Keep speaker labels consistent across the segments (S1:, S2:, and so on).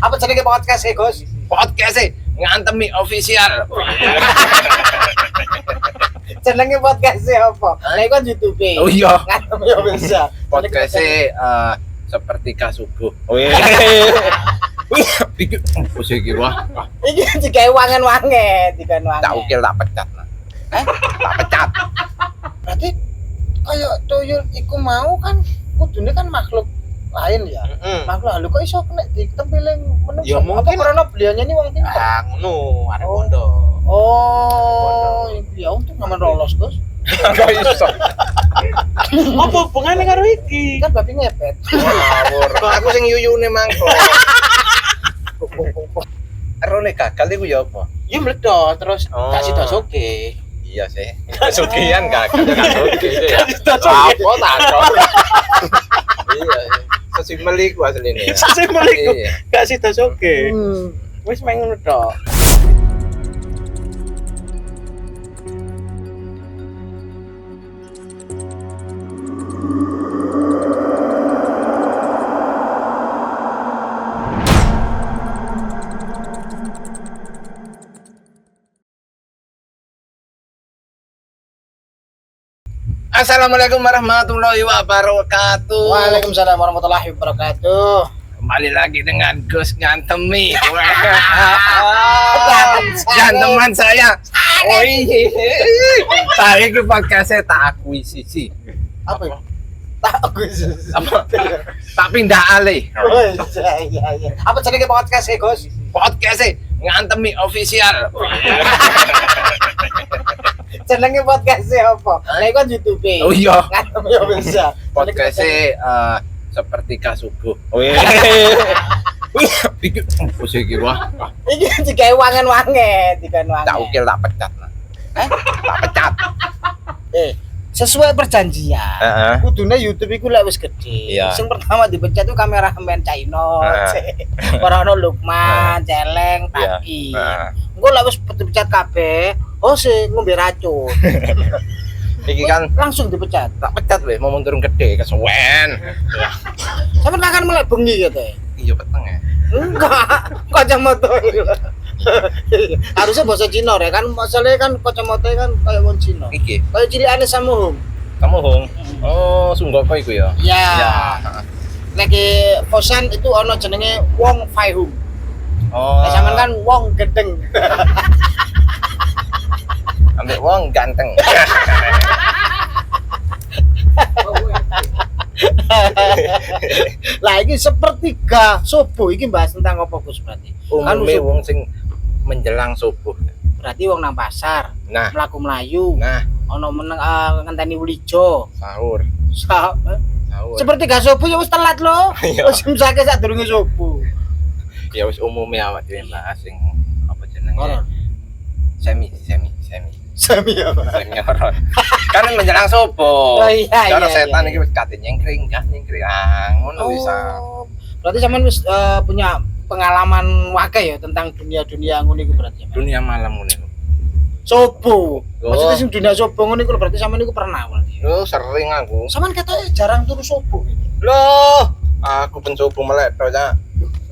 S1: Apa jenenge podcast e, Gus?
S2: Podcast e ngantemi official.
S1: Jenenge podcast e apa? Lah iku YouTube.
S2: Oh iya.
S1: Ngantemi official.
S2: Podcast e seperti subuh. Oh iya. Iki opo sih iki wah.
S1: Iki digawe wangen-wangen, digawe wangen.
S2: Tak ukil tak pecat. Tak pecat.
S1: Berarti kayak tuyul iku mau kan kudune kan makhluk lain ya. Makhluk halus kok iso kena ditempiling menungso.
S2: Ya mungkin.
S1: Apa karena beliaunya ini wong pinter.
S2: Ah ngono, arek bondo.
S1: Oh, ya untuk ngamen rolos, Gus.
S2: Enggak iso.
S3: Apa hubungannya karo iki?
S1: Kan babi ngepet.
S2: Ngawur. Aku sing yuyune mangko. Rone gagal iku ya apa?
S3: Ya mledot terus
S2: Oh.
S3: gak sida soge.
S2: Iya sih. Kesugihan gagal ya kan oke ya.
S3: Apa
S2: Apa tak? Iya. Sesimbel iku asline.
S3: Sesimbel iku.
S2: Iya.
S3: Gak sida soge. Wis main ngono tok.
S2: Assalamualaikum warahmatullahi wabarakatuh.
S1: Waalaikumsalam warahmatullahi wabarakatuh.
S2: Kembali lagi dengan Gus Ngantemi. Janteman saya. Oh iya. Saya ke podcastnya tak akuisisi.
S1: Apa itu? Tak Gus.
S2: Apa? Tak pindah alih.
S1: Oh iya. Apa jenenge podcast e, Gus?
S2: Podcastnya Ngantemi official.
S1: Jenenge podcast e apa? Lah iku YouTube.
S2: Oh iya.
S1: Ngantemi official.
S2: Podcastnya seperti subuh. Oh iya. Iki opo sih iki wah.
S1: Iki digawe wangen-wangen, digawe wangen.
S2: Tak ukil tak pecat. Tak pecat.
S1: Sesuai perjanjian.
S2: Heeh.
S1: Kudune YouTube iku lek wis gede.
S2: Iya.
S1: Sing pertama dipecat itu kameramen China.
S2: Heeh.
S1: Ora ono Lukman, Celeng,
S2: Iya.
S1: Tapi.
S2: Heeh.
S1: Engko lek wis dipecat kabeh, oh sing ngombe racun.
S2: Iki kan
S1: Langsung dipecat.
S2: tak pecat weh, mau turun gede kesuwen.
S1: Sampe akan melek bengi gitu.
S2: Iya peteng ya.
S1: Enggak, kacamata itu. Harusnya bahasa Cina ya kan, masalahnya kan kacamata kan kayak wong Cina.
S2: Iki,
S1: Kayak cilikane Samuhung.
S2: kamu hong. Oh, Sunggoko iku ya.
S1: Ya.
S2: Ya.
S1: Lagi kosan itu ono jenenge Wong Fai Hung.
S2: Oh.
S1: Lah sampean kan wong gedeng.
S2: Ambek wong ganteng.
S1: Lah iki sepertiga subuh iki bahas tentang apa Gus berarti? Kan
S2: Umume
S1: subuh.
S2: wong sing menjelang subuh.
S1: Berarti wong nang pasar,
S2: Nah,
S1: mlaku mlayu,
S2: nah,
S1: ono meneng ngenteni wulijo.
S2: sahur.
S1: Sahur.
S2: Seperti
S1: Sepertiga subuh ya wis telat lho.
S2: Iya.
S1: Wis imsake sadurunge subuh.
S2: ya wis umume awak dhewe bahas sing apa jenenge?
S1: Horor.
S2: Semi.
S1: Sami apa?
S2: Semi horor. Kan menjelang subuh.
S1: Oh, iya,
S2: Cara
S1: iya,
S2: setan
S1: iya.
S2: iki wis kate nyengkring. Ah, ngono wis.
S1: Oh. Berarti sampean wis punya pengalaman wakil ya tentang dunia-dunia ngono iku berarti.
S2: Dunia malam ngono iku.
S1: Subuh.
S2: Oh.
S1: Maksudnya sing dunia subuh ngono iku berarti sampean iku pernah berarti.
S2: Yo sering aku.
S1: Sampean ketoke jarang turu subuh gitu.
S2: Loh, aku pencoba melek tok ya.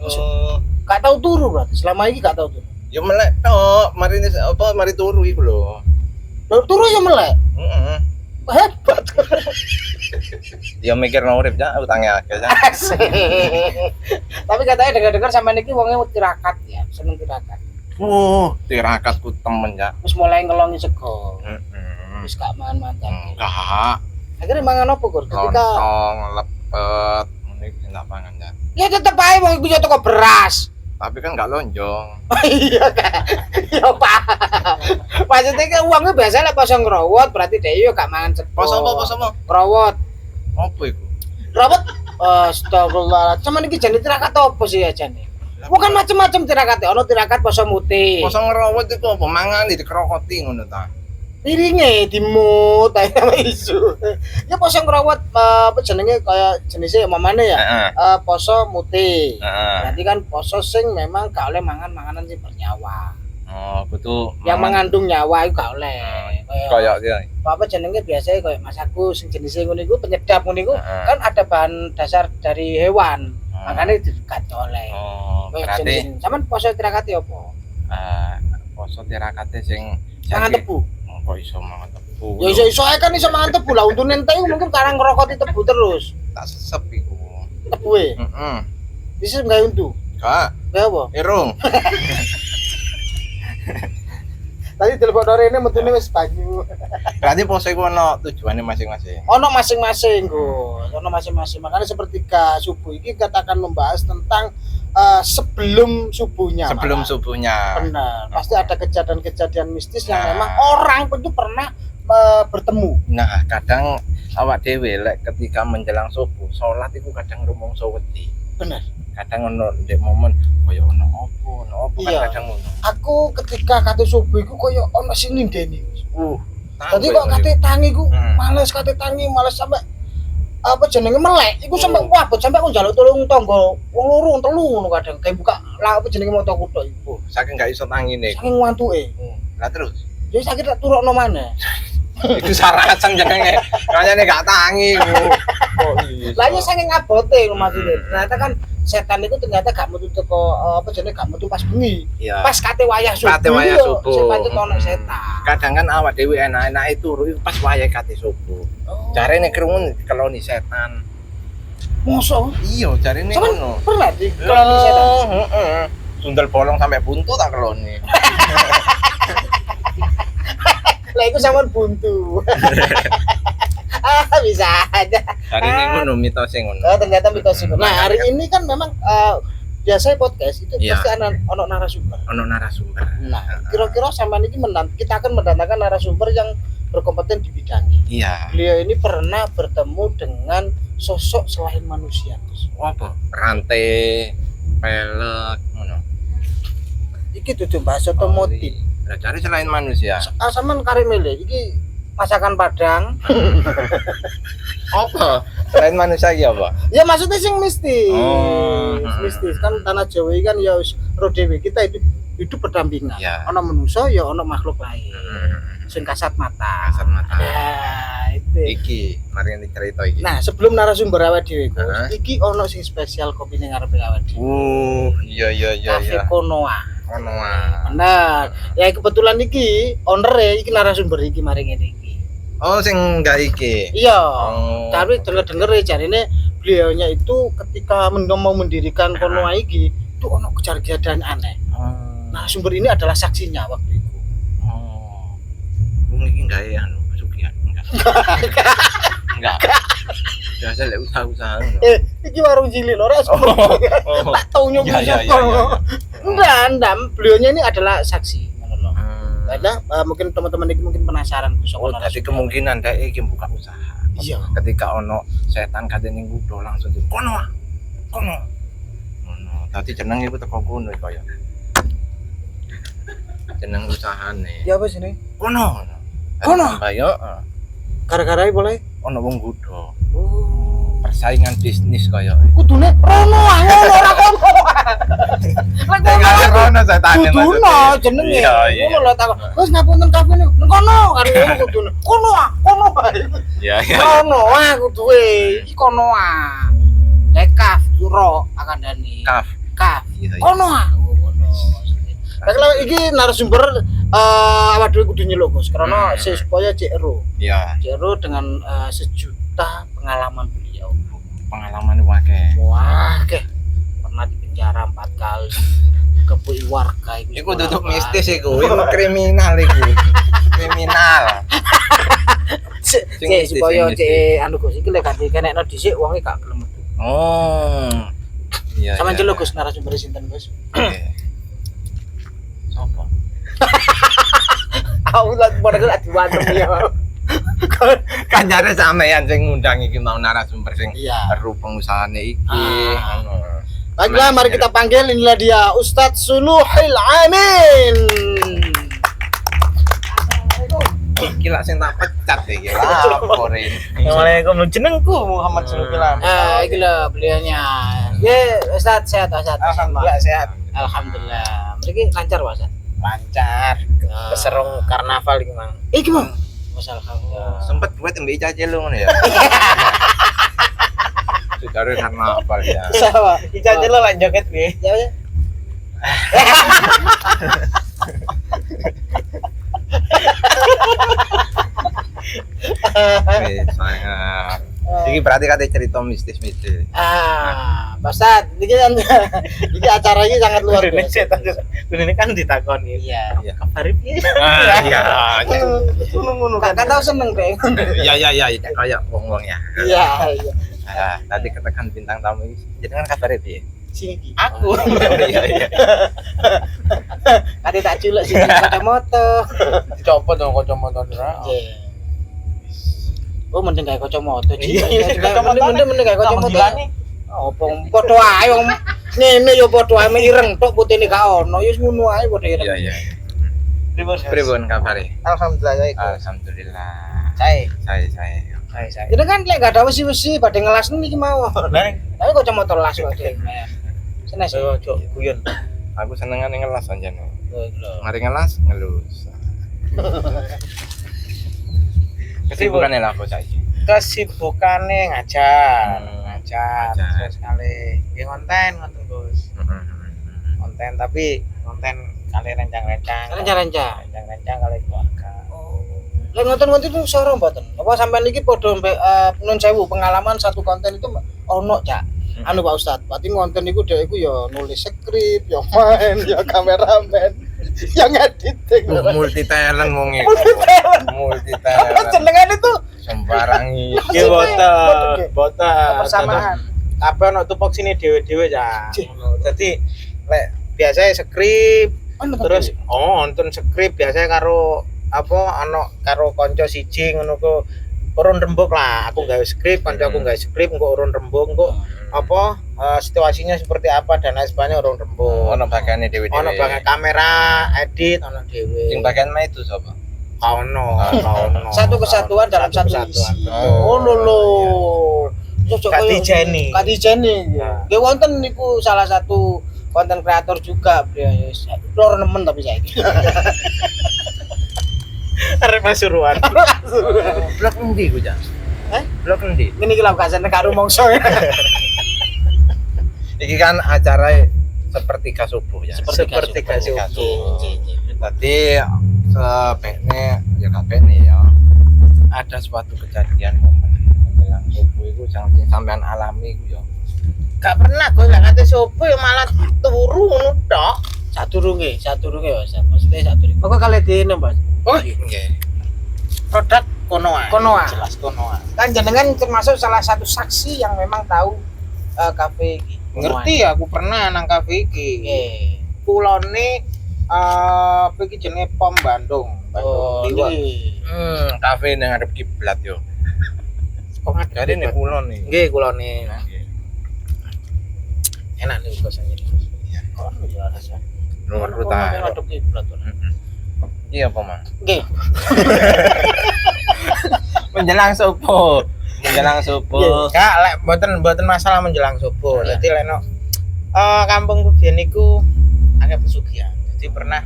S2: Oh,
S1: Gak tau turu berarti. Selama ini gak tau turu.
S2: yo melek tok. Mari turu iku lho.
S1: Lho turu ya melek.
S2: Heeh.
S1: Hebat.
S2: Yo mikir no urip ya, utange akeh ya.
S1: Tapi katanya dengar-dengar sampean iki wonge tirakat ya, seneng tirakat.
S2: Tirakatku temen ya.
S1: Terus mulai ngelongi sego.
S2: Heeh.
S1: Wis gak mangan-mangan.
S2: Enggak.
S1: Akhirnya mangan apa Gur? Ketika
S2: Lontong, lepet, ngene iki enak banget ya.
S1: ya tetep ae wong iku ya toko beras.
S2: Tapi kan enggak lonjong.
S1: Iya kan. Ya Pak. Maksudnya kan uangnya biasa lah poso ngrowot berarti dhewe yo gak mangan sego.
S2: Poso apa?
S1: Ngrowot.
S2: Apa iku?
S1: Ngrowot astagfirullah. Cuman iki jane tirakat apa sih ya jane? Bukan macam-macam tirakat, ono tirakat poso mute.
S2: Poso ngerawat itu apa? Mangan dikerokoti ngono ta.
S1: Piringe dimut ae sama isu. Ya poso ngrowot apa jenenge kaya jenisnya mamane ya.
S2: Heeh.
S1: Poso mute.
S2: Heeh.
S1: Berarti kan poso sing memang gak oleh mangan makanan sing bernyawa.
S2: Oh, betul.
S1: Yang mengandung nyawa itu gak oleh.
S2: Kayak dia.
S1: Apa jenenge biasanya kayak masaku sing jenisnya ngono iku penyedap ngono iku
S2: Heeh.
S1: kan ada bahan dasar dari hewan. Makanya gak oleh.
S2: Oh. berarti
S1: sampean poso tirakate apa?
S2: poso tirakate sing
S1: Mangan tebu.
S2: kok iso mangan tebu.
S1: Ya iso-iso ae kan iso mangan tebu lah untune entek mungkin karang ngerokoti tebu terus.
S2: Tak sesep iku.
S1: Tebuhe.
S2: Heeh.
S1: Bisa gawe untu.
S2: Kak,
S1: Gawe apa?
S2: irung.
S1: Tadi telepon Rene metune wis banyu.
S2: Berarti poso iku ono tujuane masing-masing.
S1: Ono masing-masing, Gus. Ono masing-masing. Makanya sepertiga subuh ini kita akan membahas tentang sebelum subuhnya.
S2: Sebelum
S1: malah.
S2: subuhnya.
S1: Benar. Pasti ada kejadian-kejadian mistis yang memang orang itu pernah bertemu.
S2: Nah, kadang awak dhewe lek ketika menjelang subuh, salat iku kadang rumangsa wedi.
S1: Benar.
S2: Kadang ono ndek momen kaya ono apa kan
S1: Iya.
S2: kadang ngono.
S1: Aku ketika kate subuh iku koyo ono sing nindeni. Tadi
S2: Tahu
S1: kok
S2: ya,
S1: kate tangi ku
S2: Hmm.
S1: males sampai apa jenenge melek iku sampai wabot sampai aku njaluk tulung tangga wong loro telu ngono kadang kayak buka lah apa jenenge moto kutok iku
S2: Saking gak iso tangine.
S1: saking ngantuke
S2: Lah terus
S1: jadi sakit tak turokno maneh
S2: itu sarasan jenenge. Kayane gak tangi ku. Kok iso?
S1: lah ya saking ngabote maksudnya ternyata kan setan itu ternyata gak metu teko apa jenenge gak metu pas bengi
S2: Iya.
S1: pas kate wayah subuh
S2: Kate wayah
S1: yo,
S2: subuh.
S1: sing pancet ono setan
S2: Kadang kan awak dhewe enak-enake turu iku pas wayahe kate subuh. Jarene krungu keloni setan.
S1: mosok
S2: Iya, jarene
S1: Cuman
S2: ngono.
S1: pernah di keloni setan
S2: Heeh. Sundel bolong sampai buntu tak keloni.
S1: lah iku sampean buntu bisa aja
S2: Jarene ngono mitose ngono.
S1: oh, ternyata mitos itu nah hari ini kan memang biasanya podcast itu
S2: Iya.
S1: pasti ono narasumber
S2: Ono narasumber.
S1: nah kira-kira sama ini kita akan mendatangkan narasumber yang berkompeten di bidangnya
S2: Iya.
S1: beliau ini pernah bertemu dengan sosok selain manusia
S2: Apa? Rantai, pelek, ngono.
S1: iki tuh bahas otomotif
S2: Lah cari selain manusia.
S1: sampean karep milih iki masakan Padang
S2: Apa? Selain manusia iki apa?
S1: ya maksudnya sing mistis
S2: Oh.
S1: mistis kan tanah Jawa ini kan ya wis ro dhewe kita hidup berdampingan
S2: Ya.
S1: ono manusia ya ono makhluk lain sing kasat mata
S2: Kasat mata.
S1: nah itu
S2: Iki, mari nanti cerita iki.
S1: nah sebelum narasumber awak dhewe Gus,
S2: Heeh.
S1: iki ono sing spesial kopi ning ngarepe awak dhewe
S2: Iya
S1: Cafe Konoa
S2: Ono ah.
S1: benar ya kebetulan iki owner iki narasumber iki mari ngene iki
S2: Oh, sing enggak iki.
S1: iya
S2: Oh.
S1: tapi denger ya jarine beliaunya itu ketika mau mendirikan Konoa iki itu ono kejadian aneh narasumber ini adalah saksinya waktu itu
S2: Oh. Wong iki enggak ya anu, pesugihan. Enggak. Biasa lek usaha-usaha ngono.
S1: iki warung cilik lho res
S2: Oh.
S1: tak tau nyoba
S2: Ya, ya, ya, ya.
S1: enggak beliaunya ini adalah saksi ngono lho karena mungkin teman-teman ini mungkin penasaran Gus
S2: Oh, jadi kemungkinan dia iki buka usaha.
S1: iya
S2: Ketika ono setan katene ngudo langsung di kono. Kono. Ngono. Dadi jeneng iku teko kono kaya. Jeneng usahane.
S1: ya apa sih ini
S2: Kono.
S1: Kono?
S2: Ayo,
S1: gara-gara boleh
S2: ono wong ngudo.
S1: oh
S2: Persaingan bisnis kaya.
S1: kudune rono ah ngono ora kono
S2: Kono setane
S1: kudune jenenge
S2: Iya, iya.
S1: ngono lho tak wis ngapunten kafe nang kono karo ngono kudune kono ah
S2: Iya, iya.
S1: kono ah kuduwe iki kono ah dekaf juro akan dani
S2: Kaf.
S1: kaf
S2: Iya, iya.
S1: kono ah ngono Nah, kalau iki narasumber awak dhewe kudu nyeluk Gus karena supaya cek ero
S2: Iya,
S1: dengan sejuta pengalaman beliau
S2: pengalaman akeh.
S1: wah keh pernah di penjara 4 kali kebui warga
S2: Iku duduk mistis iku, iku kriminal iku. Kriminal. Sing mistis,
S1: supaya
S2: sing
S1: cek anu Gus iki lek gak dikenekno dhisik wonge gak gelem metu
S2: Oh. Iya.
S1: sama
S2: iya,
S1: jeluk
S2: iya.
S1: Gus narasumber sinten Gus
S2: Oke. Sopo?
S1: aku lagi padahal ati wantem ya
S2: Kan jare sampean sing ngundang iki mau narasumber sing
S1: iya
S2: eru pengusahane iki.
S1: Ah.
S2: Ngono.
S1: baiklah mari kita panggil inilah dia Ustadz Suluhil Amin
S2: Iki lak sing tak pecat iki. Laporin.
S3: Assalamualaikum, jenengku Muhammad Sulukil Amin.
S1: iki lho beliaunya ya Ustadz sehat Ustadz
S3: Alhamdulillah sehat.
S1: Alhamdulillah mriki lancar Pak Ustadz
S3: Lancar. Keserung karnaval iki, Mang.
S1: iki Mang Alhamdulillah
S2: Sempet buat mbek Ica lu ngono ya. Saudara karena apa ya?
S1: sama
S3: Ica lo lan joget piye?
S1: ya ya
S2: Iki berarti kate cerita mistis-mistis.
S1: Pak Ustad, ini acara ini sangat luar
S3: Ini
S1: biasa.
S3: ini kan ditakoni.
S1: Iya.
S2: Iya.
S3: Kabar piye?
S2: Iya.
S3: Ngono-ngono
S1: Kakak tahu seneng deh.
S2: Iya, kayak wong-wong ya.
S1: Iya, iya.
S2: Tadi ketekan bintang tamu iki. Jenengan kabare piye?
S1: Sini.
S3: Aku.
S2: Iya.
S1: Kade tak culuk sini kacamata.
S3: Dicopot dong kacamata ora.
S1: Oh, mending gawe kacamata.
S3: Iya, kacamata.
S1: Mending gawe kacamata.
S3: Menggilani.
S1: Opo padha ae wong ngene ya padha ae ireng tok putine gak ono ya ngono ae padha ireng.
S2: Iya.
S3: Pripun?
S2: Pripun kabare?
S3: Alhamdulillah ya iku.
S2: Alhamdulillah.
S3: Saya.
S1: Jadi kan lek gak ada wesi-wesi pada ngelas niki mau.
S3: Nah,
S1: Tapi kacamata las kok deh. Senes.
S3: ojo guyon.
S2: Aku senengane ngelas anjen.
S1: Lho.
S2: Mari ngelas ngelus. Kesibukannya lah kok saiki.
S3: Kesibukane ngajar
S2: Ngajar.
S3: terus kali ya konten ngoten Gus. Konten tapi konten kali rencang-rencang kali keluarga.
S1: Lek ngoten-ngoten itu sorong mboten. Apa sampean iki padha mbek nun sewu pengalaman satu konten itu ono Cak. Anu Pak Ustad, berarti konten iku dhek iku ya nulis skrip, ya main, ya kameramen, ya ngediting.
S2: Multi talent wong iki. Multi
S1: Apa
S2: talent.
S1: jenengan itu
S2: Sembarang
S3: Nggih boten.
S1: persamaan.
S3: Kabeh ono tupok sini dhewe-dhewe ya. Ngono. Dadi lek biasanya skrip terus nonton skrip biasanya karo apa ana karo kanca siji ngono ku urun rembug lah. Aku gawe skrip, kancaku gawe skrip engko urun rembug engko apa situasinya seperti apa dan lain sebagainya urun rembug.
S2: ono bagiane dhewe-dhewe.
S3: Ono bagian kamera, edit ono dhewe.
S2: Sing bagian mah itu sapa?
S3: Ono.
S1: Satu kesatuan dalam satu
S3: kesatuan.
S1: isi. Oh lho. Cocok
S3: Kadijeni.
S1: Kadijeni. Nggih wonten niku salah satu konten kreator juga beliau. Loro nemen tapi saiki.
S3: Arep Pasuruan.
S2: Blok endi ku, Cak? Blok endi?
S1: Ngene iki lho kasane karo mongso.
S2: Iki kan acara sepertiga subuh ya.
S3: Sepertiga subuh.
S2: Tadi sebekne ya kabehne ya. Ada suatu kejadian momen menjelang subuh itu sampean alami ku ya.
S3: Gak pernah gue lek kate sopo ya malah turu ngono tok.
S1: Sadurunge Mas. Maksudnya sadurunge. Kok kali dene, Mas?
S3: Oh,
S2: Nggih.
S3: produk konoa.
S1: Konoa.
S3: Jelas konoa.
S1: Kan jenengan termasuk salah satu saksi yang memang tahu kafe iki.
S3: Ngerti ya, aku pernah nang kafe iki.
S1: Nggih.
S3: Kulone apa iki jenenge Pom Bandung.
S1: Oh,
S3: Liwa.
S2: Kafe nang ngarep kiblat yo.
S3: Kok
S2: Jadi nek kulon nih.
S3: Nggih, kulone. Enak nih kosannya.
S2: Iya.
S3: Kok ya rasa.
S2: Nomor utara.
S1: Ngadep kiblat.
S2: Iya apa, Mang?
S1: Nggih.
S2: Menjelang subuh.
S3: Kak, lek mboten masalah menjelang subuh. Dadi lek kampungku biyen niku akeh pesugihan. Jadi pernah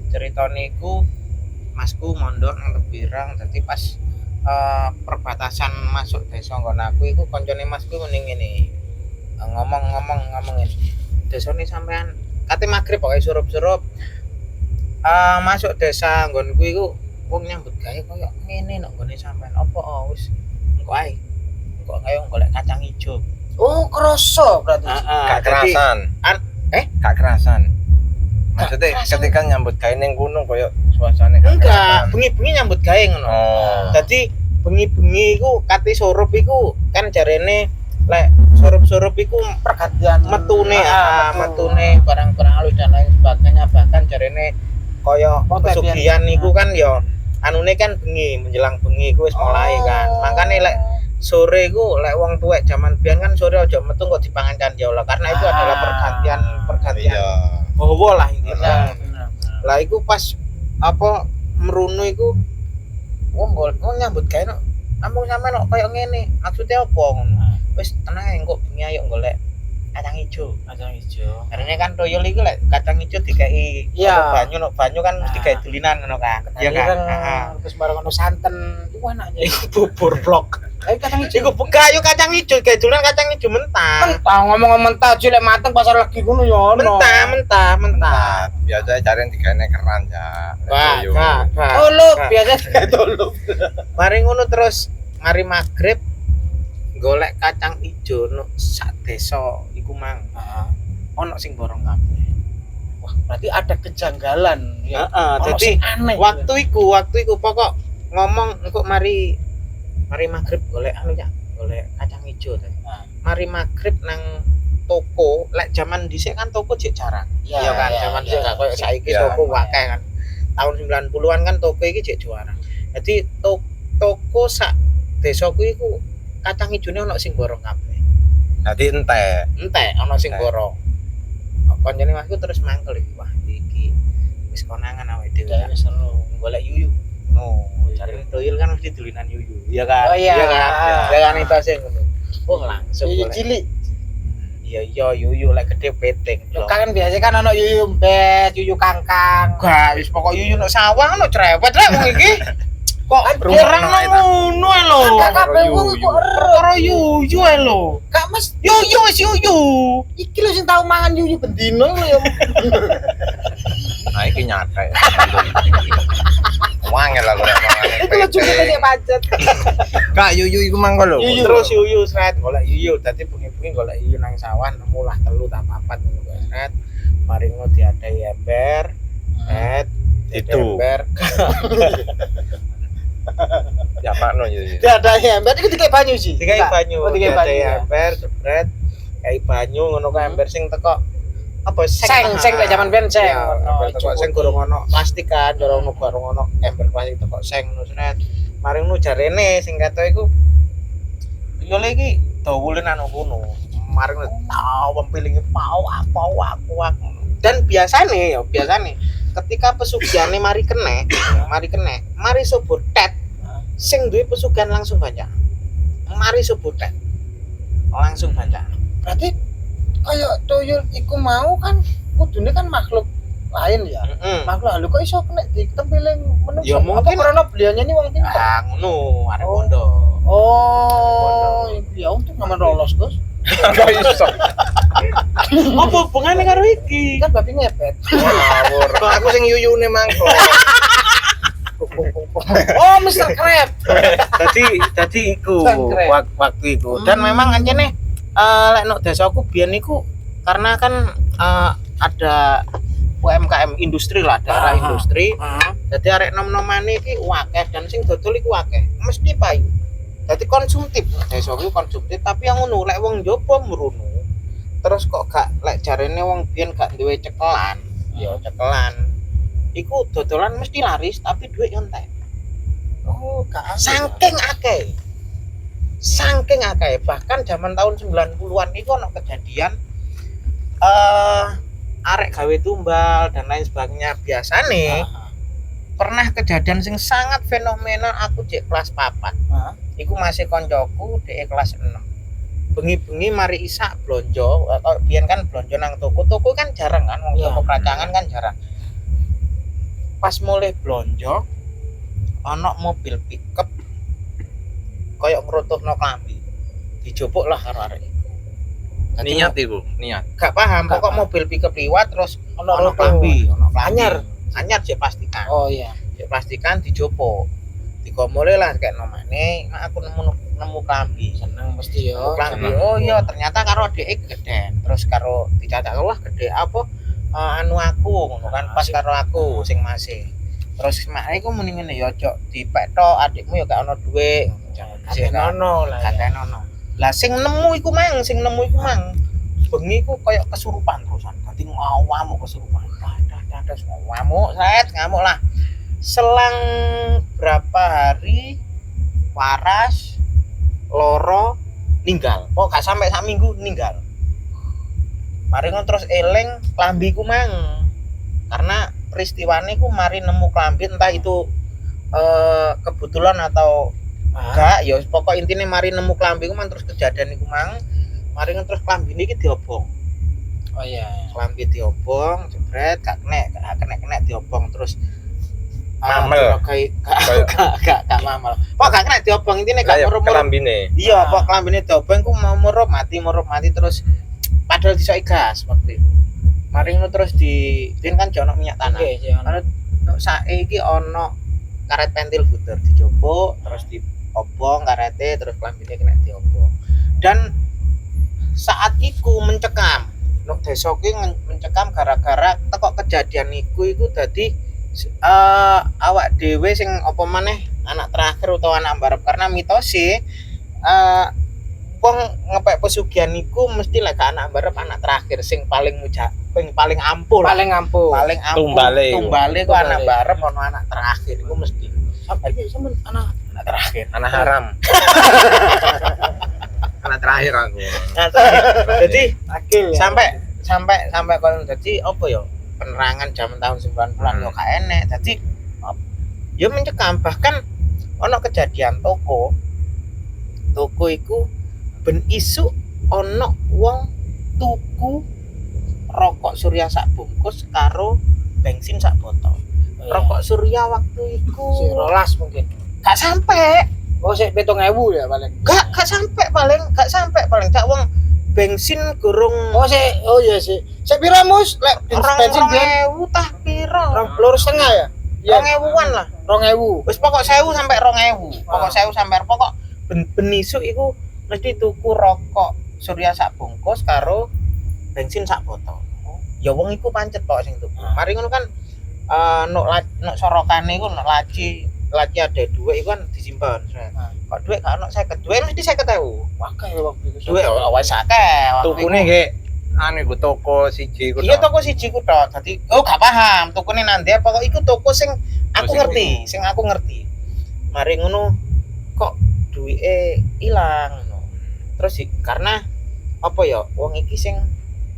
S3: cerita niku masku mondok nang Tebirang, dadi pas perbatasan masuk desa nggon aku iku koncone masku mending ngene. Ngomong ngene. Desane sampean kate magrib pokoke surup-surup. Masuk desa nggonku iku wong nyambut gawe koyo ngene nek nggone sampean. Apa wis engko ae. Engko kaya golek kacang ijo.
S1: Oh, kroso berarti.
S2: Gak kerasan. Gak kerasan. Maksudnya ketika nyambut gawe ning gunung koyo suasane
S3: Enggak, bengi-bengi nyambut gawe ngono.
S2: Oh.
S3: Dadi bengi-bengi iku kate surup iku kan jarene lek surup-surup iku
S1: Pergantian
S3: metune metune barang-barang halus dan lain sebagainya bahkan jarene kaya pesugihan niku kan ya anune kan bengi menjelang bengi iku wis mulai kan. Makane lek sore iku lek wong tuwek zaman biyen kan sore aja metu kok dipangan candi Allah karena itu adalah pergantian
S2: Iya.
S3: hawa lah intinya.
S1: Benar.
S3: Lah iku pas apa merunu iku wong nyambut gawe nok kampung sampean kok kaya ngene. Maksudnya apa ngono? Wis tenang kok bengi ayo golek kacang ijo. Karena kan toyol iku lek kacang ijo dikai
S1: Iya.
S3: banyu kan mesti dikai dulinan ngono kan. Iya kan? Heeh.
S1: Terus bareng ono santen. Iku enaknya.
S3: Iku bubur blok.
S1: Kacang ijo.
S3: Iku bukayu kacang ijo, kayak dulinan kacang ijo mentah.
S1: Mentah ngomong mentah jelek mateng pasar lagi ngono ya ono.
S3: Mentah.
S2: biasa cari digane keran ya.
S3: Kak.
S1: Tolong biasa tolong.
S3: Mari ngono terus mari magrib golek kacang ijo no sak desa iku mang. Ono sing borong kabeh.
S1: Wah, berarti ada kejanggalan ya.
S3: Heeh,
S1: Ono
S3: dadi
S1: sing aneh.
S3: waktu iku pokok ngomong engko mari magrib golek anu ya, golek kacang ijo tadi. Mari magrib nang toko, lek zaman dhisik kan toko jek jarang. Iya kan, zaman dhisik gak koyo saiki toko akeh kan. Tahun 90-an kan toko iki jek juara. Jadi toko sak desaku iku kacang ijone ono sing borong kabeh.
S2: Dadi entek
S3: Ono sing borong. Koncone masku terus mangkel iki. Wah, iki wis konangan awake dhewe.
S1: Ya wis seru.
S3: Golek yuyu. Oh, cari toil kan mesti dulinan yuyu. Iya kan?
S1: Oh, iya.
S3: kan? Ya kan itu sing ngono. Oh, langsung
S1: Yuyu
S3: golek.
S1: cilik.
S3: Iya yuyu lek gede peting.
S1: Lho kan biasa kan ono yuyu mbet, yuyu kangkang.
S3: Gak, wis pokok yuyu nek sawah ono cerewet rek wong iki. Kok berang nang ngono ae lho.
S1: Gak kabeh wong iku ero.
S3: Perkara yuyu ae lho.
S1: Gak mesti
S3: Yuyu wis yuyu.
S1: iki lho sing tau mangan yuyu bendino lho ya.
S2: nah iki nyata ya. Wangel lah golek
S1: Itu lho cukup sing pacet.
S2: Kak yuyu iku mangko lho.
S1: Yuyu.
S3: Terus yuyu sret golek yuyu dadi bengi-bengi golek yuyu nang sawah nemu lah 3 ta 4 ngono kuwi sret. Mari ngono diadai ember.
S2: Itu.
S3: Ember.
S2: Ya Pak no yuyu.
S1: Dia ada ember iki dikek banyu sih.
S3: Dikai banyu,
S1: dikek banyu.
S3: diadai ember, jebret. Kai banyu ngono ka ember sing teko apa
S1: Seng lek zaman ben seng.
S3: Ember teko sing gorong ono plastik kan, gorong ono ember plastik teko seng ngono sret. Mari ngono jarene sing kata iku yo lagi dawulen anu kono. Mari ngono tau pempilinge pau aku. Dan biasane ketika pesugiane mari kene, mari sobor tet. Sing duwe pesugihan langsung banyak. Mari sobor tet. Langsung banyak.
S1: Berarti kayak tuyul iku mau kan kudune kan makhluk lain ya. Makhluk halus kok iso kena ditempiling menungso.
S3: Ya mungkin.
S1: Apa karena beliannya ini wong pinter.
S3: Ah ngono, arek bondo.
S1: Oh, ya untuk ngamen rolos, Gus.
S2: Kok iso?
S3: Apa hubungane karo iki?
S1: Kan babi ngepet.
S2: Ngawur. Aku sing yuyune mangko.
S1: Oh, Mr. Crab.
S3: Tadi iku
S1: Sangkret.
S3: waktu itu. Dan memang anjene lek nok desaku biyen iku karena kan ada UMKM industri lah, daerah industri. Jadi arek nom-nomane iki akeh dan sing dodol iku akeh. Mesti payu. Dadi konsumtif. Desaku konsumtif tapi yang ngono lek wong njopo mrunu. Terus kok gak lek jarene wong biyen gak duwe cekelan. Ya cekelan. Iku dodolan mesti laris tapi duit entek.
S1: Oh, gak
S3: Saking akeh bahkan zaman tahun 90-an itu ono kejadian arek gawe tumbal dan lain sebagainya biasane pernah kejadian sing sangat fenomenal aku cek kelas 4 iku masih koncoku di kelas 6 bengi-bengi mari isak blonjo atau biyen kan blonjo nang toko kan jarang kan wong toko kacangan kan jarang pas mulai blonjo ono mobil pickup koyok ngerutuhno klambi dijupuk lah karo arek
S2: Niat iku, niat.
S3: gak paham
S1: Gak
S3: pokok
S1: paham.
S3: mobil pickup liwat terus
S1: Ono
S3: ono klambi
S1: Anyar.
S3: cek plastikan
S1: Oh iya.
S3: cek plastikan dijupuk digomole lah kayak nomane mak aku nemu klambi
S1: Seneng mesti yo.
S3: klambi oh iya ternyata karo dhek gede terus karo dicacat wah gede apa anu aku ngono kan pas karo aku sing masih terus mak iku muni ngene ya ojo dipekto adikmu ya gak ono dhuwit
S1: Sing nono lah.
S3: kate nono lah sing nemu iku mang bengi iku koyo kesurupan terusan dadi ngamuk kesurupan dah ngamuk lah selang berapa hari waras loro ninggal kok gak sampai sak minggu ninggal mari ngono terus eling klambiku mang karena peristiwane ku mari nemu klambi entah itu kebetulan atau enggak ya pokok intinya mari nemu klambi ku mang terus kejadian iku mang mari ngono terus klambi iki diobong
S1: Oh iya.
S3: klambi diobong jebret gak kena diobong terus
S2: Mamel.
S3: Gak mamel. Kok gak kena diobong intine gak murup-murup.
S2: Kelambine.
S3: Iya, kok klambine diobong ku mau murup mati terus padahal disoki gas waktu itu. Mari ngono terus di kan jono minyak tanah.
S1: Oke, sih ono.
S3: Anu saiki ono karet pentil footer dijopok terus diobong karete terus klambine kena diobong. Dan saat iku mencekam. Nuk desa ki mencekam gara-gara teko kejadian iku dadi awak dhewe sing apa maneh anak terakhir utawa anak barep karena mitose wong ngepek pesugihan iku mesti lek anak barep anak terakhir sing paling paling ampuh lah.
S1: Paling ampuh.
S3: Paling ampuh tumbale ku anak barep ono anak terakhir iku mesti
S1: Sampai iki sampean anak
S3: terakhir
S2: Anak haram. Anak terakhir aku.
S3: jadi
S1: akil ya.
S3: sampai kalau jadi apa ya penerangan zaman tahun 90-an yo gak enek jadi ya mencekam bahkan ono kejadian toko iku ben isu ono wong tuku rokok Surya sak bungkus karo bensin sak botol. Rokok Surya waktu iku
S1: si rolas mungkin.
S3: gak sampai
S1: Oh, sik 7.000 ya paling.
S3: gak sampai paling gak wong bensin gurung
S1: Oh, sik oh iya sih. Sik pira mus lek bensin dia
S3: 2.000 tah piro?
S1: 2,5 ya? Iya.
S3: 2.000-an lah.
S1: 2.000.
S3: Wis pokok 1.000 sampai 2.000. Pokok 1.000 sampai pokok ben isuk iku mesti tuku rokok Surya sak bungkus karo bensin sak botol. Ya wong iku pancet kok sing tuku. Mari ngono kan nuk sorokane iku nuk laci ada duit iku kan disimpen. Kok duit gak ono 50. Duit mesti 50.000.
S1: Wakah ya waktu itu.
S3: Duit wis akeh.
S2: Tukune ge anu iku toko siji iku.
S3: Iya toko siji ku tok. Dadi gak paham tukune nanti pokok iku toko sing aku ngerti. Mari ngono kok duwike ilang ngono. Terus karena apa ya wong iki sing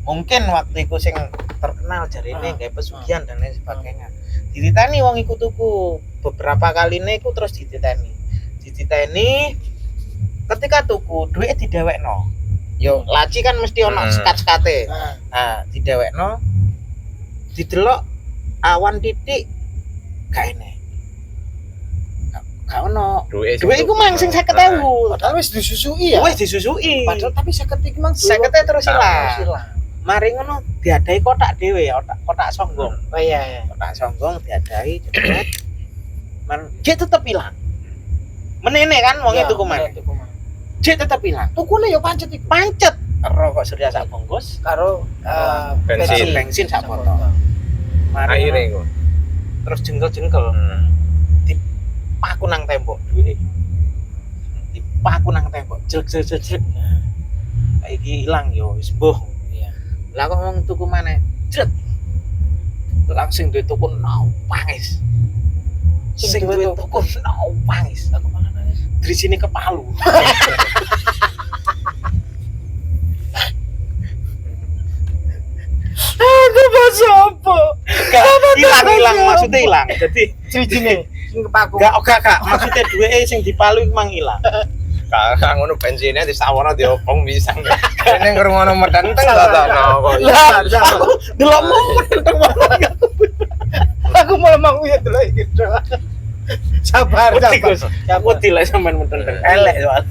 S3: mungkin waktu iku sing terkenal jarine gawe pesugihan dan lain sebagainya. Dititeni wong iku tuku beberapa kaline iku terus dititeni ketika tuku duit didewekno. Yo laci kan mesti ono sekat-sekate. Nah, didewekno didelok awan titik gak enek. Gak ono. Duit iku mang sing 50.000.
S1: Padahal wis disusui ya.
S3: Wis disusui.
S1: Padahal tapi 50 iki mang
S3: 50 terus hilang.
S1: hilang.
S3: Mari ngono diadai kotak dhewe, kotak songgong.
S1: Oh iya.
S3: Kotak songgong diadai jebret. Dia tetep hilang. Menene kan wong itu kuman. Dia tetep hilang.
S1: Tukune ya pancet iku.
S3: Pancet rokok Surya sak bungkus
S1: Karo
S3: bensin sak botol. Mari
S2: Akhire iku.
S3: terus jengkel-jengkel dipaku nang tembok duwe. Dipaku nang tembok jrek. Iki ilang yo wis mbuh.
S1: Iya.
S3: Lah kok wong tuku maneh jret. Langsung duwe tuku pangis. Sing duwe tuku pangis. Aku malah nangis. Dari sini ke Palu.
S1: Aku bahasa apa?
S3: Hilang maksudnya hilang. Jadi
S1: Cijine sing kepaku.
S3: gak maksudnya duwe sing di Palu iku mang ilang.
S2: Kakak ngono bensinnya disawono diopong bisa. Kene ngrungono medenteng ta ta kok.
S1: Lah,
S3: Delok menteng banget.
S1: aku malah mau ya delok iki. Sabar.
S3: Aku dilek sampean menteng. Elek soal.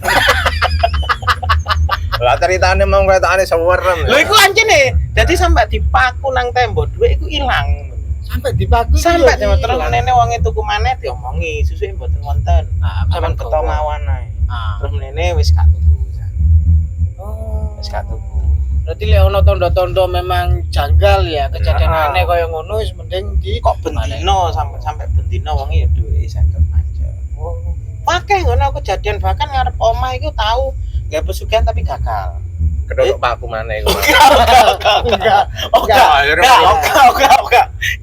S2: Lah ceritane mau ketane sewerem.
S3: Lho iku ancene. Dadi sampe dipaku nang tembok duwe iku ilang.
S1: Sampai dipaku.
S3: Sampai terus menene wong tuku maneh diomongi susuke mboten wonten. Sampeyan beto mawon ae. Terus menene wis gak tuku.
S1: Oh.
S3: Wis gak tuku.
S1: Berarti lek ono tondo-tondo memang janggal ya kejadian aneh kaya ngono wis mending di
S3: Kok bendino sampai bendino wonge ya duwe 50 aja.
S1: Oh.
S3: Pakai ngono kejadian bahkan ngarep omah iku tahu gak pesugihan tapi gagal.
S2: Kedok paku maneh iku.
S3: Enggak.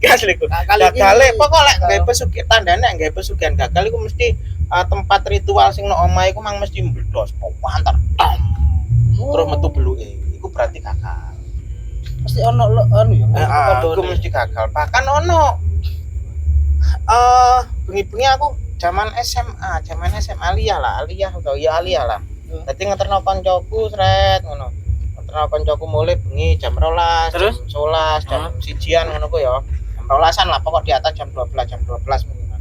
S3: Asli ku. Gagale
S1: ini-
S3: pokok lek gawe pesugihan tandane gawe pesugihan gagal iku mesti tempat ritual sing nang omah iku mang mesti mbledos pantar tam. Terus metu beluke. Iku berarti gagal.
S1: Mesti ono anu ya.
S3: Iku mesti gagal. Bahkan ono bengi-bengi aku zaman SMA Aliyah atau ya Aliyah lah. Dadi ngeterno koncoku sret ngono. Ngeterno koncoku mulai bengi jam 12,
S1: Terus?
S3: jam 11, jam 1-an ngono ku ya. Jam 12-an lah pokok di atas jam 12 minimal.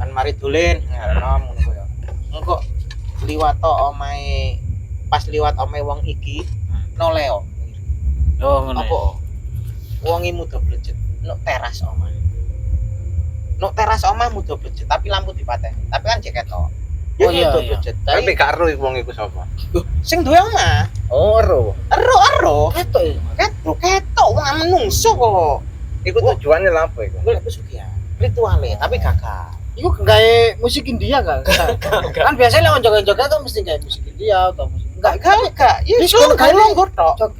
S3: Kan mari dolen ngono ku ya. Engko liwat omahe pas liwat omahe wong iki noleo.
S1: Oh ngono.
S3: Apa? wonge muda blejet nuk teras omah. Nuk teras omah muda blejet tapi lampu dipateni. Tapi kan cek ketok.
S1: Oh, iya, iya.
S3: Blejet.
S2: Tapi gak ero iku wong iku sapa?
S3: Sing duwe omah.
S2: Oh, ero.
S3: Ero.
S1: Ketok ya.
S3: Ketok wong menungso kok.
S2: Iku tujuannya lha apa iku?
S3: Golek pesugihan. Rituale tapi gagal.
S1: Iku gawe musik India gak? Kan biasanya lek joget-joget kan mesti gawe musik India atau musik
S3: Gak. Ya
S1: Wis
S3: longgo
S1: gawe
S3: longgo tok.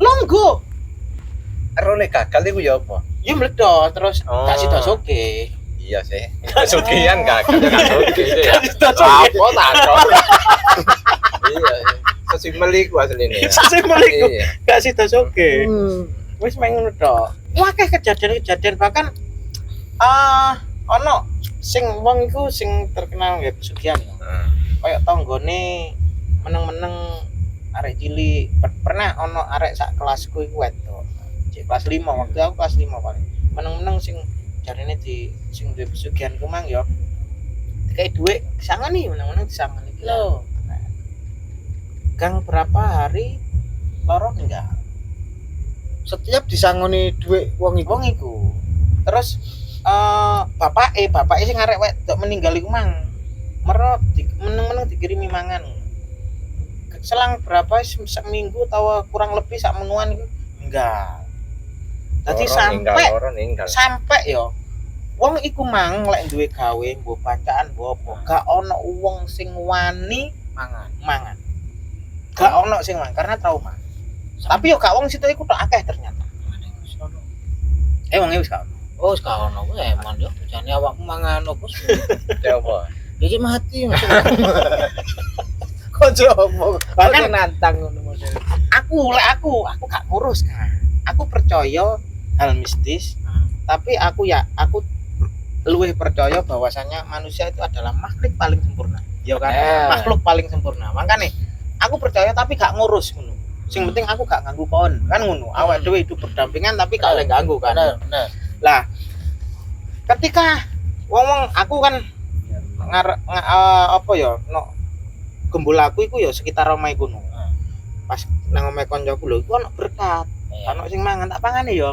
S3: Longgo.
S2: Erone gagal iku ya apa?
S3: Ya mledot terus
S2: Oh.
S3: gak sida soge.
S2: Iya sih. Pesugihan gagal ya gak oke sih ya.
S3: Gak sida soge.
S2: Apa takon? Iya. Sesimpel iku asline.
S3: Sesimpel iku.
S2: Iya.
S3: Gak sida soge.
S1: Hmm.
S3: Wis main ngono tok. Akeh kejadian-kejadian bahkan ono sing wong iku sing terkenal nggih pesugihan. Kayak tanggane meneng-meneng arek cilik pernah ono arek sak kelasku iku wedok. Cek kelas 5 waktu aku kelas 5 paling. Meneng-meneng sing jarine di sing duwe pesugihan ku mang ya. Dikai dhuwit disangoni meneng-meneng disangoni iki lho. Gang berapa hari loro enggak.
S1: Setiap disangoni dhuwit wong iku.
S3: Wong iku. Terus bapake sing arek wedok meninggal iku mang merot meneng-meneng dikirimi mangan. Selang berapa seminggu atau kurang lebih sak menuan iku enggak. Dadi sampai yo wong iku mang lek duwe gawe mbok bacaan mbok apa gak ono wong sing wani mangan. Gak ono sing mangan karena trauma. Tapi yo gak wong situ iku tok akeh ternyata. Wong wis gak ono.
S1: Oh, sekarang aku emang yo, jane awakmu mangan opo sih?
S2: Coba.
S1: Iki mati. Kok jomo?
S3: Bahkan
S1: nantang ngono model.
S3: Aku gak ngurus kan. Aku percaya hal mistis, tapi aku luwih percaya bahwasanya manusia itu adalah makhluk paling sempurna. Ya kan? Makhluk paling sempurna. Makanya aku percaya tapi gak ngurus ngono. Sing penting aku gak ganggu pohon, kan ngono. Awak dhewe hidup berdampingan tapi gak oleh ganggu kan.
S1: Bener.
S3: Lah, ketika wong aku kan apa ya, no gembul aku iku ya sekitar omahe kono. Pas nang omahe koncoku lho iku ono berkat. Ono sing mangan tak pangane ya.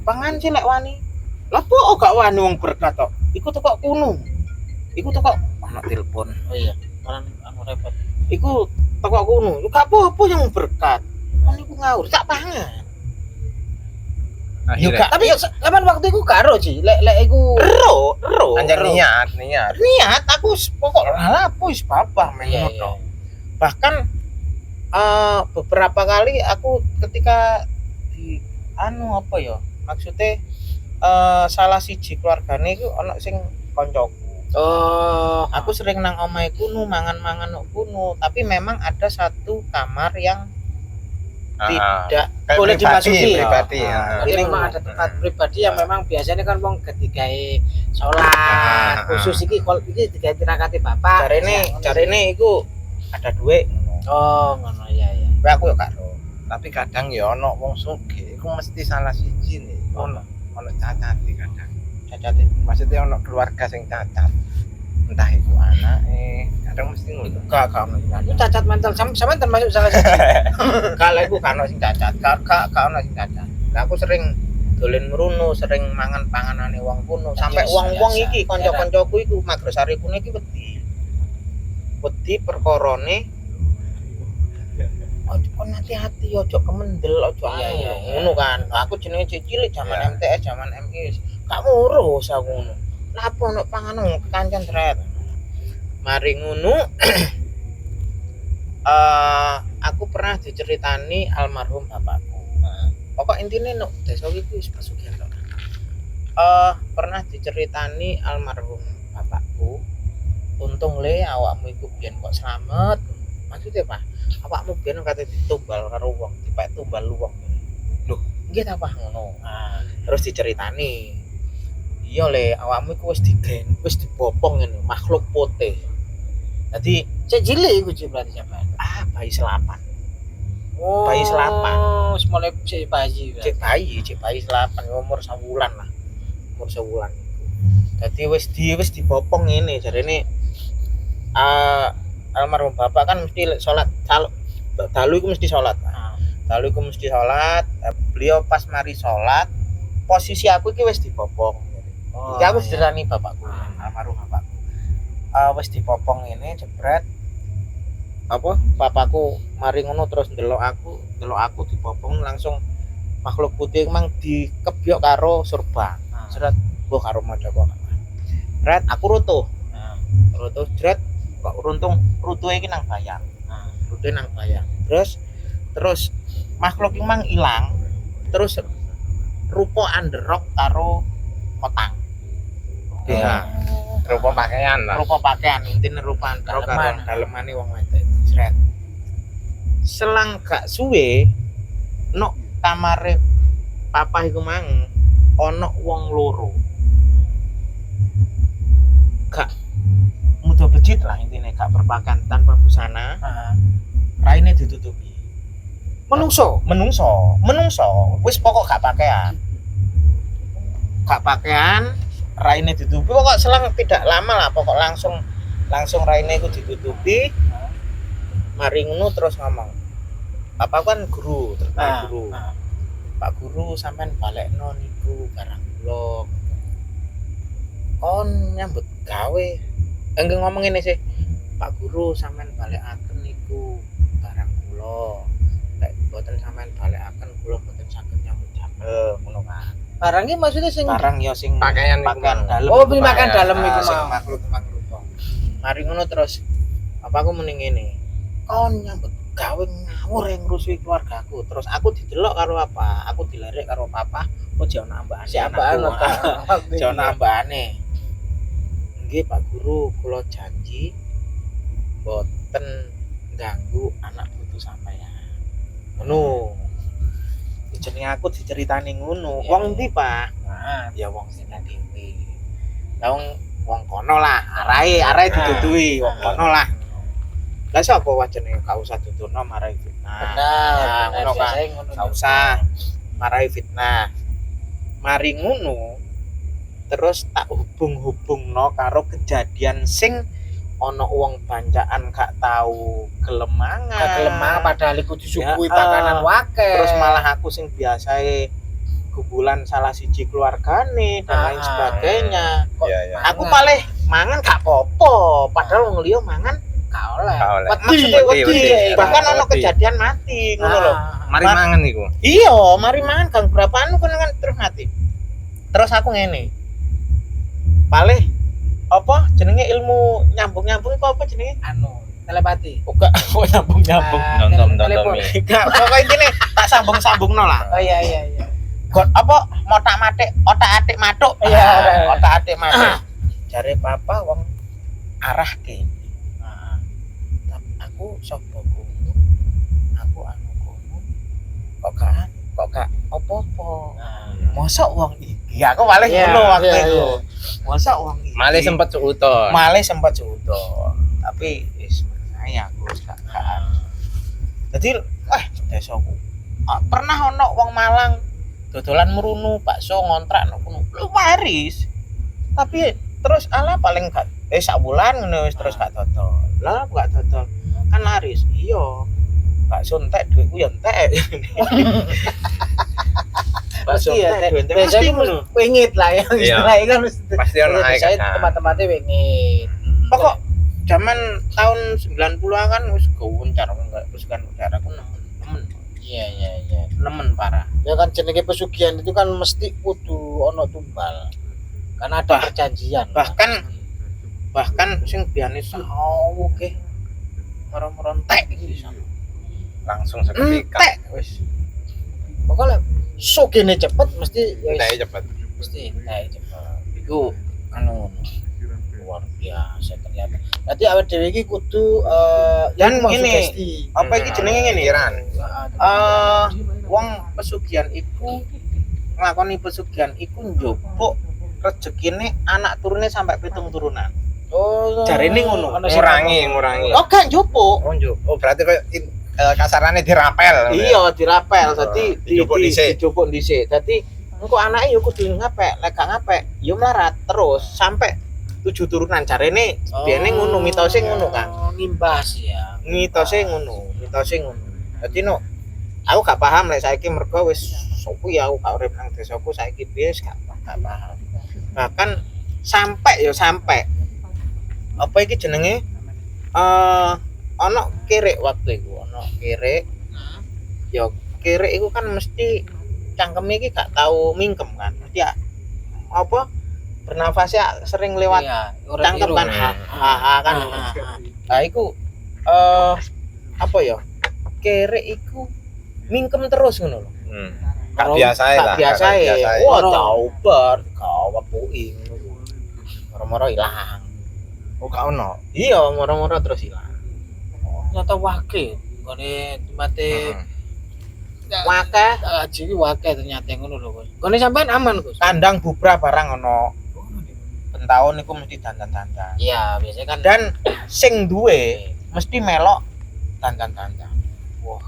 S3: Pangan sih lek wani. Lah kok gak wani wong berkat tok. Iku teko kuno. Iku teko ono telepon.
S1: Oh iya, kan anu repot.
S3: Iku teko kuno. Gak apa-apa yang berkat. Kan iku ngawur tak pangan.
S2: Akhirnya.
S1: Tapi kapan waktu iku karo sih, lek iku
S3: Ero.
S2: Anjir niat.
S3: Niat aku pokok lah wis babah men
S1: Iya,
S3: ngono. Bahkan beberapa kali aku ketika di apa ya? Maksudnya salah siji keluargane iku ana sing koncoku.
S1: Oh,
S3: Aku sering nang omahe kuno mangan-mangan nang kuno, tapi memang ada satu kamar yang tidak boleh dimasuki
S2: pribadi.
S1: Jadi
S3: Ini
S1: memang ada tempat pribadi yang memang biasanya kan wong ketika sholat khusus iki diganti rakate bapak.
S3: Jarene iku ada duit.
S1: Oh, ngono ya.
S3: Tapi aku yo gak ro.
S2: Tapi kadang ya ono wong sugih iku mesti salah siji nih. Ono cacat kadang.
S3: Cacate
S2: Maksudnya ono keluarga sing cacat. Entah itu anake, kadang mesti ngono.
S3: gak ono.
S1: Itu cacat mental sama termasuk salah satu.
S3: Kalau aku gak ono sing cacat, gak ono sing cacat. Lah aku sering dolen meruno, sering mangan panganane wong kuno, sampai
S1: Yes,
S3: wong-wong
S1: biasa.
S3: iki kanca-kancaku iku Magrosari kuno iki wedi perkorone ojo kon hati-hati ojo kemendel ojo
S1: Iya.
S3: ngono kan. Aku jenenge cilik zaman
S2: Iya.
S3: MTS zaman MI gak ngurus aku ngono. Lah apa ono panganan kancan sret. Mari ngono aku pernah diceritani almarhum bapakku. Pokok intine nek desa iki wis pesugihan tok. Pernah diceritani almarhum bapakku. Untung le awakmu iku biyen kok slamet. Maksudnya Pak, awakmu biyen kate ditumbal karo wong, dipek tumbal wong. Loh, nggih ta Pak ngono. Terus diceritani. Iya le, awakmu iku wis dibopong ngene, makhluk putih. Dadi
S1: Cek cilik iku cek berarti sampean.
S3: bayi selapan.
S1: Oh,
S3: Bayi selapan.
S1: Mulai cek bayi.
S3: Cek bayi selapan umur sewulan lah. Umur sewulan iku. Dadi wis dibopong ngene jarene almarhum bapak kan mesti salat dalu iku mesti salat. Lalu aku mesti sholat, beliau pas mari sholat, posisi aku iki wis dipopong. Iki aku dicerani bapakku, almarhum bapakku. Wis dipopong ini jebret. Apa? Bapakku mari ngono terus ndelok aku dipopong langsung makhluk putih emang dikebyok karo surban. Seret, mbok karo maca kok. Red aku rutuh. Rutuh jret kok rutuhe iki nang bayang. Rutuhe nang bayang. Terus makhluk emang ilang. Terus rupa underrock karo kotang. Iya.
S2: Rupa pakaian lah.
S3: Rupa pakaian intine rupa underrock karo dalemane wong wedok. Jret. Selang gak suwe nok kamare papa iku mang ana wong loro. Gak mudah becit lah intinya gak berpakaian tanpa busana. Raine ditutupi. Menungso wis pokok gak pakaian raine ditutupi pokok selang tidak lama lah pokok langsung raine itu ditutupi mari ngono terus ngomong apa kan guru terus guru Pak Guru sampean balekno niku barang kula kon nyambut gawe enggak ngomong ini sih Pak Guru sampean balekaken niku barang kula lek mboten sampean balekaken kula mboten saged nyambut damel ngono kan.
S1: Barang iki maksudnya sing
S3: Barang ya sing
S2: Pakaian
S3: dalam.
S1: Oh, pakaian dalam iku
S3: sing
S1: mau.
S3: makhluk. Mari ngono terus apa aku mending ngene. Kon nyambut gawe ngawur yang ngrusuhi keluargaku. Terus aku didelok karo apa? Aku dilerek karo papa. Kok jane ambane.
S1: Siapaan ta?
S3: Jane ambane. Nggih Pak Guru, kula janji boten ganggu anak putu sampeyan. Ngono. Jenenge aku diceritani ngono. Wong ndi, Pak? Ya wong sing dhewe. Lah wong kono lah, arahe ditutuhi wong kono lah. Lah sapa wajane gak usah tuturno marai fitnah.
S1: Benar,
S3: Ngono kan. Gak usah marai fitnah. Mari ngono terus tak hubung-hubungno karo kejadian sing ana wong banjakan gak tahu
S1: Kelemah padahal iku disuguhi
S3: Ya,
S1: pakanan wake.
S3: terus malah aku sing biasae gubulan salah siji keluargane dan lain sebagainya.
S2: Iya.
S3: Aku paling mangan gak apa-apa, padahal wong liya mangan
S1: gak oleh.
S3: maksudnya wedi. Bahkan ana
S2: Wedi.
S3: kejadian mati ngono lho.
S2: Mari mangan iku.
S3: Iya, mari mangan gang berapaan kan terus mati. Terus aku ngene. Paling apa jenenge ilmu nyambung-nyambung apa jenenge?
S1: Telepati.
S3: Kok nyambung-nyambung.
S2: Nonton.
S3: Gak pokoknya intine tak sambung-sambungno lah.
S1: Oh iya.
S3: God apa motak-matik, otak-atik matuk.
S1: Iya.
S3: Otak-atik matuk. Jare papa wong arah kene. Aku sapa kono? Aku anu kono. Kok gak apa-apa. Mosok wong iki. Aku paling ngono waktu itu. Mosok wong iki.
S2: Malih sempet seuton.
S3: Malih sempat sudo. Tapi wis saya aku gak. Dadi desaku. Pernah ono wong Malang dodolan merunu bakso ngontrak nang kono. Lu waris. Tapi terus ala paling gak sak bulan ngono wis terus gak dodol. Lah gak dodol. Kan laris. Iya. Bakso entek duitku ya entek. Bakso entek duit entek mesti
S1: Biasanya
S3: ngono.
S1: wingit lah ya. Istilahnya kan
S2: Pasti ono ae
S1: saya
S2: kan.
S1: teman-temannya wingit.
S3: Pokok zaman tahun 90-an kan wis gawuncar enggak terus kan udara aku nemen.
S1: Iya.
S3: Nemen parah.
S1: Ya kan jenenge pesugihan itu kan mesti kudu ono tumbal. Karena ada perjanjian.
S3: Bahkan sing biane sawo ke merontek iki
S2: Langsung seketika.
S3: entek wis.
S1: Pokoknya sugene cepet mesti ya wis.
S2: Entek cepet.
S1: Mesti entek cepet. Iku anu luar biasa ternyata. Nanti awake dhewe iki kudu
S3: Dan
S1: mau
S3: ini,
S1: sugesti.
S3: apa iki jenenge ngene?
S2: Pikiran.
S3: Wong pesugihan iku nglakoni pesugihan iku njupuk rezekine anak turune sampai 7 turunan.
S1: Oh,
S3: Jarene ngono.
S1: Ono sing
S2: Ngurangi.
S3: Oh gak njupuk.
S2: Oh, berarti kayak kasarannya dirapel.
S3: Iya dirapel dadi
S2: Dijupuk dhisik.
S3: dijupuk dhisik dadi engko anake yo kudu ngapek lek gak ngapek yo melarat terus sampai 7 turunan carane biyen ngono mitose ngono kan
S1: Ngimbas ya.
S3: mitose ngono dadi no Aku gak paham lek saiki mergo wis sopo ya aku gak urip nang desaku saiki piye gak paham. Bahkan sampai apa iki jenenge ana kerek waktu iku ana kerek ya kerek iku kan mesti cangkeme iki gak tau mingkem kan mesti apa bernafasnya sering lewat cangkem kan kan nah iku apa ya kerek iku mingkem terus ngono lho
S2: Gak biasa lah.
S3: Biasa ya. Wah, coba gawat puing. Moro-moro ilang.
S2: Oh, gak ono.
S3: Iya, moro-moro terus ilang.
S1: Nyata wake gone mate
S3: Wake
S1: aji iki wake ternyata ngono lho Gus. Gone sampean aman Gus.
S3: kandang bubra barang ono. Pentahun iku mesti dandan-dandan.
S1: Iya, biasanya kan
S3: Dan sing duwe mesti melok dandan-dandan. Wah.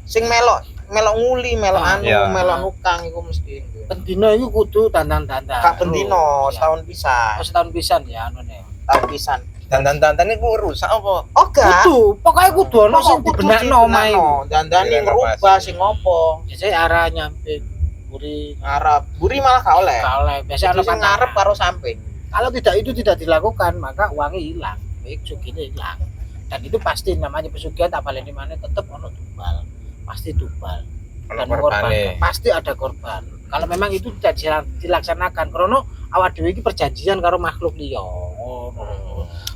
S3: Sing melok nguli, melok anu,
S2: iya.
S3: melok nukang iku mesti.
S1: pendino iku kudu dandan-dandan.
S3: Kak pendino setahun pisan.
S1: Setahun pisan ya anune.
S3: Tahun pisan.
S2: Dandan-dandan iku rusak apa?
S3: Oh gak.
S1: Kudu, pokoke kudu ono sing dibenakno omahe.
S3: Dandani ngerubah sing ngopo?
S1: Biasane arah nyampe buri
S3: Ngarep. Buri malah gak oleh.
S1: kaleh. Biasanya
S3: Jadi
S1: ono
S3: sing ngarep karo samping.
S1: Kalau tidak itu tidak dilakukan, maka uangnya hilang. Baik sugihnya hilang. Dan itu pasti namanya pesugihan tak balik di mana tetap ono tumbal. Pasti tumbal.
S2: Ono
S1: Dan
S2: korbane.
S1: pasti ada korban. Kalau memang itu tidak dilaksanakan, karena awak dhewe iki perjanjian karo makhluk liya.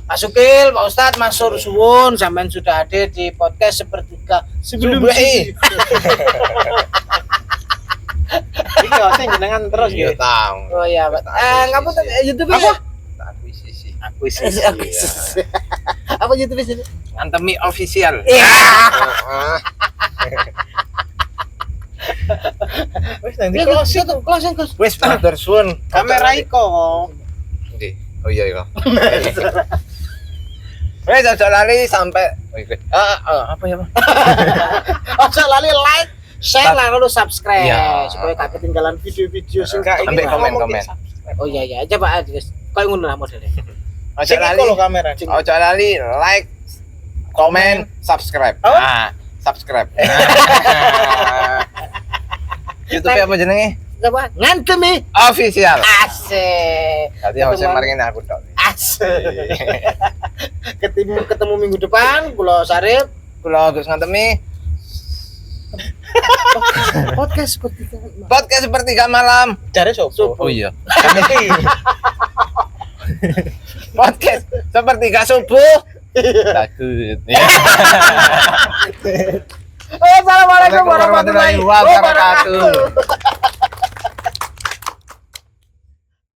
S1: Pak Sukil, Pak Ustadz, Mas Sur suwun sampean sudah ada di podcast sepertiga sebelum
S2: Subuhi.
S3: Iya, sing jenengan terus
S2: Iya
S3: ya.
S2: tahu.
S1: Oh iya, Pak. Kamu YouTube
S3: Apa?
S2: Akuisisi.
S3: Akuisisi.
S1: Apa YouTube sini?
S2: Antemi official.
S1: Iya.
S3: Wis nang di
S1: Closing, closing.
S2: Wis matur suwun.
S3: kamera iko.
S2: Ndi? Oh iya iya. Wes aja lali sampai apa ya, Pak?
S1: Ojo lali like, share, lalu subscribe
S2: Iya.
S1: supaya gak ketinggalan video-video sing
S3: Enggak
S2: Sampai
S3: iki
S2: komen.
S1: Oh iya iya, coba guys. Kayak ngono lah modelnya.
S2: Aja
S3: Sing
S2: lali.
S3: iko lho kamera.
S2: Ojo lali like, komen, subscribe.
S3: Apa?
S2: Ah, subscribe. YouTube apa jenenge?
S1: Coba ngantemi
S2: Official.
S1: asik.
S2: Tadi harusnya maringin aku tok.
S1: Asik. Ketemu minggu depan, kula Sarip
S2: Kula Gus ngantemi
S1: podcast seperti
S2: podcast sepertiga malam.
S3: Jare sopo?
S2: Oh iya. Podcast sepertiga subuh. Takut.
S1: Assalamualaikum warahmatullahi wabarakatuh.